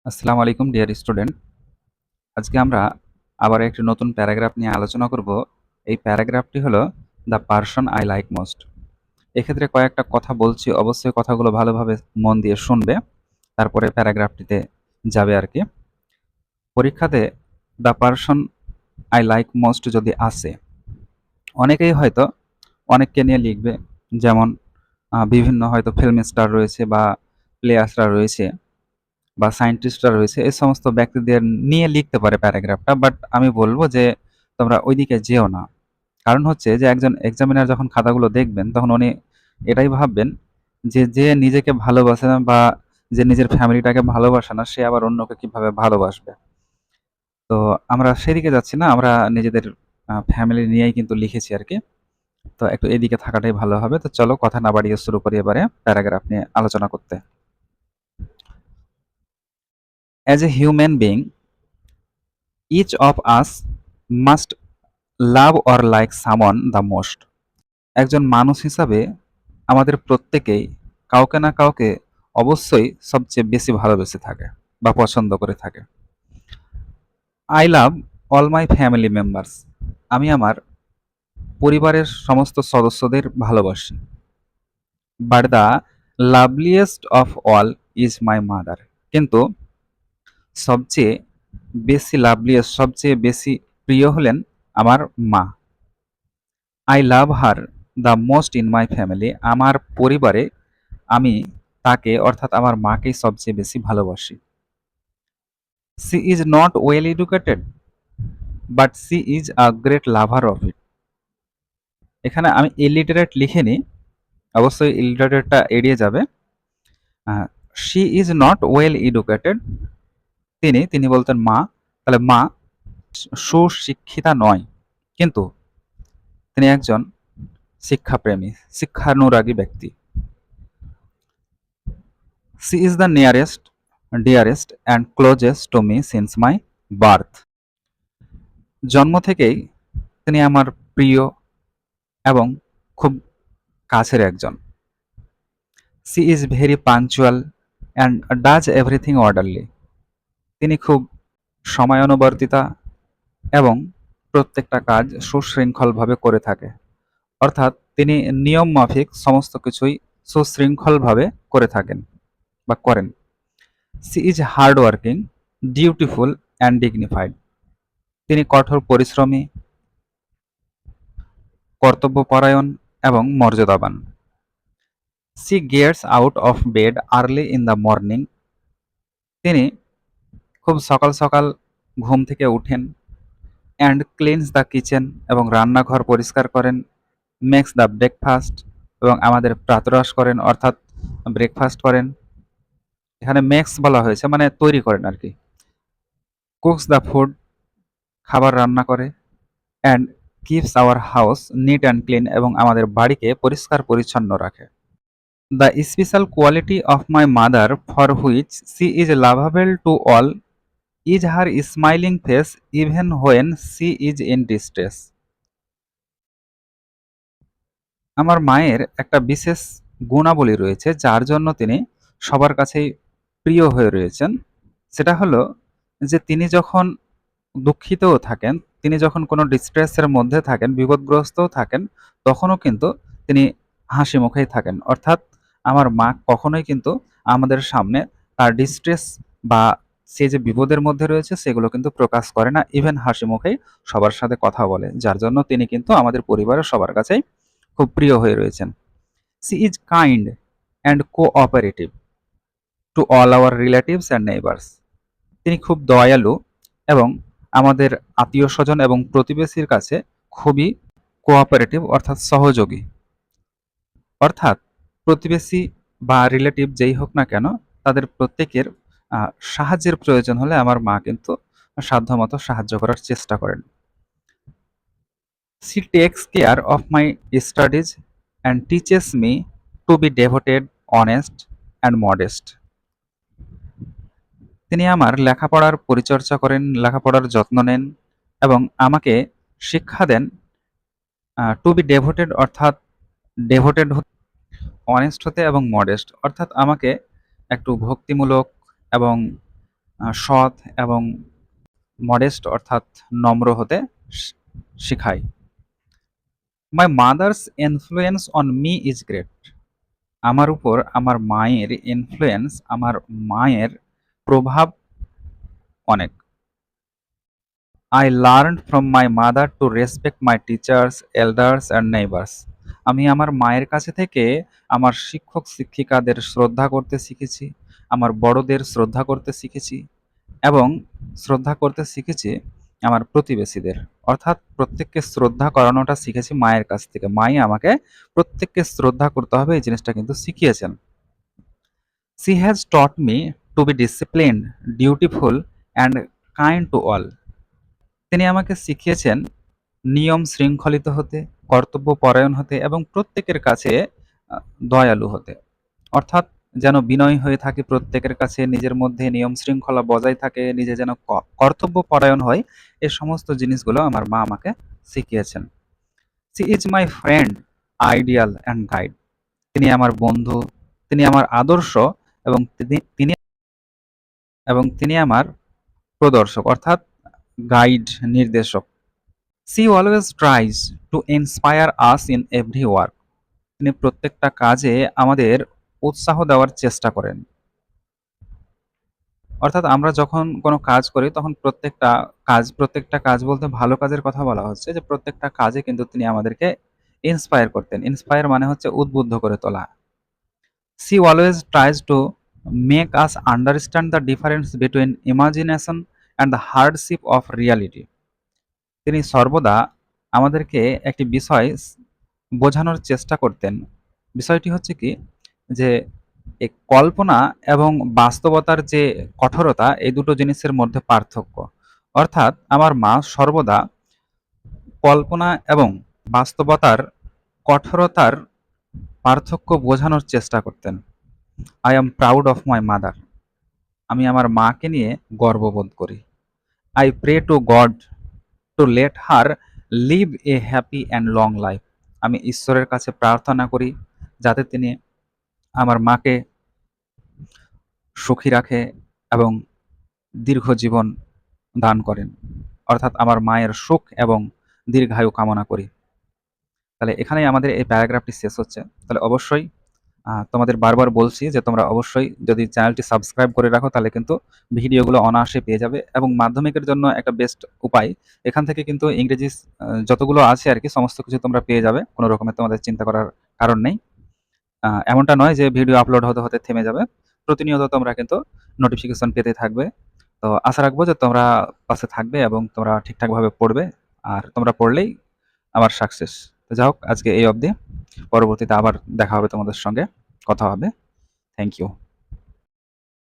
আসসালামু আলাইকুম dear student. আজকে আমরা আবার একটি নতুন প্যারাগ্রাফ নিয়ে আলোচনা করব। এই প্যারাগ্রাফটি হলো the person I like most. এক্ষেত্রে কয়েকটা কথা বলছি, অবশ্যই কথাগুলো ভালোভাবে মন দিয়ে শুনবে, তারপরে প্যারাগ্রাফটিতে যাবে আর কি। পরীক্ষাতে the person I like most যদি আসে, অনেকেই হয়তো অনেককে নিয়ে লিখবে, যেমন বিভিন্ন হয়তো ফিল্ম স্টার রয়েছে বা প্লেয়ার্সরা রয়েছে বা সায়েন্টিস্টরা রয়েছে, এই সমস্ত ব্যক্তিদের নিয়ে লিখতে পারে প্যারাগ্রাফটা। বাট আমি বলব যে তোমরা ওইদিকে যেও না। কারণ হচ্ছে যে একজন এক্সামিনার যখন খাতাগুলো দেখবেন তখন উনি এটাই ভাববেন যে যে নিজেকে ভালোবাসে না বা যে নিজের ফ্যামিলিটাকে ভালোবাসে না, সে আবার অন্যকে কিভাবে ভালোবাসবে। তো আমরা সেদিকে যাচ্ছি না, আমরা নিজেদের ফ্যামিলি নিয়েই কিন্তু লিখেছি আর কি। তো একটু এদিকে থাকাটাই ভালো হবে। তো চলো কথা না বাড়িয়ে শুরু করি এবারে প্যারাগ্রাফ নিয়ে আলোচনা করতে। As a human being, each of us must love or like someone the most. একজন মানুষ হিসাবে আমাদের প্রত্যেকেই কাউকে না কাউকে অবশ্যই সবচেয়ে বেশি ভালোবেসে থাকে বা পছন্দ করে থাকে। I love all my family members. আমি আমার পরিবারের সমস্ত সদস্যদের ভালোবাসি। But the loveliest of all is my mother. কিন্তু সবচেয়ে বেশি লাভলিয়েস্ট, সবচেয়ে বেশি প্রিয় হলেন আমার মা। I love her the most in my family. আমার পরিবারে আমি তাকে অর্থাৎ আমার মাকেই সবচেয়ে বেশি ভালোবাসি। She is not well educated but she is a great lover of it. এখানে আমি ইলিটারেট লিখিনি, অবশ্যই ইলিটারেটটা এড়িয়ে যাবে। She is not well educated, তিনি বলতেন মা, তাহলে মা সুশিক্ষিতা নয়, কিন্তু তিনি একজন শিক্ষাপ্রেমী, শিক্ষানুরাগী ব্যক্তি। She is the nearest, dearest and closest to me since my birth. জন্ম থেকেই তিনি আমার প্রিয় এবং খুব কাছের একজন। She is very punctual and does everything orderly. তিনি খুব সময়ানুবর্তিতা এবং প্রত্যেকটা কাজ সুশৃঙ্খলভাবে করে থাকে। অর্থাৎ তিনি নিয়ম মাফিক সমস্ত কিছুই সুশৃঙ্খলভাবে করে থাকেন বা করেন। She is hardworking, dutiful and dignified. তিনি কঠোর পরিশ্রমী, কর্তব্যপরায়ণ এবং মর্যাদাবান। She gets out of bed early in the morning. তিনি খুব সকাল সকাল ঘুম থেকে উঠেন। অ্যান্ড ক্লিনস দ্য কিচেন, এবং রান্নাঘর পরিষ্কার করেন। মেক্স দ্য ব্রেকফাস্ট, এবং আমাদের প্রাতরাশ করেন অর্থাৎ ব্রেকফাস্ট করেন। এখানে মেক্স বলা হয়েছে মানে তৈরি করেন আর কি। কুকস দ্য ফুড, খাবার রান্না করে। And keeps our house neat and clean, এবং আমাদের বাড়িকে পরিষ্কার পরিচ্ছন্ন রাখে। The special quality of my mother for which she is lovable to all is her smiling face even when she is in distress. আমার মায়ের একটা বিশেষ গুণাবলী রয়েছে যার জন্য তিনি সবার কাছেই প্রিয় হয়ে রয়েছেন। সেটা হলো যে তিনি যখন দুঃখিতও থাকেন, তিনি যখন কোনো ডিস্ট্রেসের মধ্যে থাকেন, বিপদগ্রস্তও থাকেন, তখনও কিন্তু তিনি হাসি মুখেই থাকেন। অর্থাৎ আমার মা কখনোই কিন্তু আমাদের সামনে তার ডিস্ট্রেস বা সে যে বিপদের মধ্যে রয়েছে সেগুলো কিন্তু প্রকাশ করে না। ইভেন হাসি মুখেই সবার সাথে কথা বলে, যার জন্য তিনি কিন্তু আমাদের পরিবারের সবার কাছেই খুব প্রিয় হয়ে রয়েছেন। She is kind and cooperative to all our relatives and neighbours. তিনি খুব দয়ালু এবং আমাদের আত্মীয় স্বজন এবং প্রতিবেশীর কাছে খুবই কোঅপারেটিভ অর্থাৎ সহযোগী। অর্থাৎ প্রতিবেশী বা রিলেটিভ যেই হোক না কেন, তাদের প্রত্যেকের সাহায্যের প্রয়োজন হলে আমার মা কিন্তু সাধ্যমতো সাহায্য করার চেষ্টা করেন। She takes care of my studies and teaches me to be devoted, honest and modest. তিনি আমার লেখাপড়ার পরিচর্যা করেন, লেখাপড়ার যত্ন নেন এবং আমাকে শিক্ষা দেন টু বি ডেভোটেড অর্থাৎ ডেভোটেড, অনেস্ট হতে এবং মডেস্ট অর্থাৎ আমাকে একটু ভক্তিমূলক এবং সৎ এবং মডেস্ট অর্থাৎ নম্র হতে শিখায়। My mother's influence on me is great. আমার উপর আমার মায়ের ইনফ্লুয়েন্স, আমার মায়ের প্রভাব অনেক। I learned from my mother to respect my teachers, elders and neighbours. আমি আমার মায়ের কাছে থেকে আমার শিক্ষক শিক্ষিকাদের শ্রদ্ধা করতে শিখেছি, আমার বড়দের শ্রদ্ধা করতে শিখেছি এবং শ্রদ্ধা করতে শিখেছি আমার প্রতিবেশীদের। অর্থাৎ প্রত্যেককে শ্রদ্ধা করানোটা শিখেছি মায়ের কাছ থেকে। মাই আমাকে প্রত্যেককে শ্রদ্ধা করতে হবে এই জিনিসটা কিন্তু শিখিয়েছেন। She has taught me to be disciplined, dutiful and kind to all. তিনি আমাকে শিখিয়েছেন নিয়ম শৃঙ্খলিত হতে, কর্তব্য পরায়ণ হতে এবং প্রত্যেকের কাছে দয়ালু হতে। অর্থাৎ যেন বিনয়ী হয়ে থাকে প্রত্যেকের কাছে, নিজের মধ্যে নিয়ম শৃঙ্খলা বজায় থাকে, নিজে যেন কর্তব্য পরায়ণ হয়, এই সমস্ত জিনিসগুলো আমার মা আমাকে শিখিয়েছেন। She is my friend, ideal and guide. তিনি আমার বন্ধু, তিনি আমার আদর্শ এবং তিনি তিনি আমার প্রদর্শক অর্থাৎ গাইড, নির্দেশক। She always tries to inspire us in every work. তিনি প্রত্যেকটা কাজে আমাদের উৎসাহ দেওয়ার চেষ্টা করেন। অর্থাৎ আমরা যখন কোনো কাজ করি তখন প্রত্যেকটা কাজ বলতে ভালো কাজের কথা বলা হচ্ছে, যে প্রত্যেকটা কাজে কিন্তু তিনি আমাদেরকে ইন্সপায়ার করতেন। ইন্সপায়ার মানে হচ্ছে উদ্বুদ্ধ করে তোলা। She always tries to make us understand the difference between imagination and the hardship of reality. তিনি সর্বদা আমাদেরকে একটি বিষয় বোঝানোর চেষ্টা করতেন। বিষয়টি হচ্ছে কি, যে এই কল্পনা এবং বাস্তবতার যে কঠোরতা, এই দুটো জিনিসের মধ্যে পার্থক্য। অর্থাৎ আমার মা সর্বদা কল্পনা এবং বাস্তবতার কঠোরতার পার্থক্য বোঝানোর চেষ্টা করতেন। I am proud of my mother. আমি আমার মাকে নিয়ে গর্ববোধ করি। I pray to God to let her live a happy and long life. আমি ঈশ্বরের কাছে প্রার্থনা করি যাতে তিনি আমার মাকে সুখী রাখে এবং দীর্ঘ জীবন দান করেন। অর্থাৎ আমার মায়ের সুখ এবং দীর্ঘায়ু কামনা করি। তাহলে এখানেই আমাদের এই প্যারাগ্রাফটি শেষ হচ্ছে। তাহলে অবশ্যই তোমাদের বারবার বলছি যে তোমরা অবশ্যই যদি চ্যানেলটি সাবস্ক্রাইব করে রাখো তাহলে কিন্তু ভিডিওগুলো অনায়াসে পেয়ে যাবে। এবং মাধ্যমিকের জন্য একটা বেস্ট উপায়, এখান থেকে কিন্তু ইংরেজি যতগুলো আছে আর কি সমস্ত কিছু তোমরা পেয়ে যাবে, কোনো রকমের তোমাদের চিন্তা করার কারণ নেই। এমনটা নয় যে ভিডিও আপলোড হতে হতে থেমে যাবে, প্রতিনিয়ত তোমরা কিন্তু নোটিফিকেশন পেতে থাকবে। তো আশা রাখবো যে তোমরা পাশে থাকবে এবং তোমরা ঠিকঠাকভাবে পড়বে, আর তোমরা পড়লেই আমার সাকসেস। তো যাই হোক, আজকে এই অবধি। পরবর্তীতে আবার দেখা হবে, তোমাদের সঙ্গে কথা হবে। Thank you.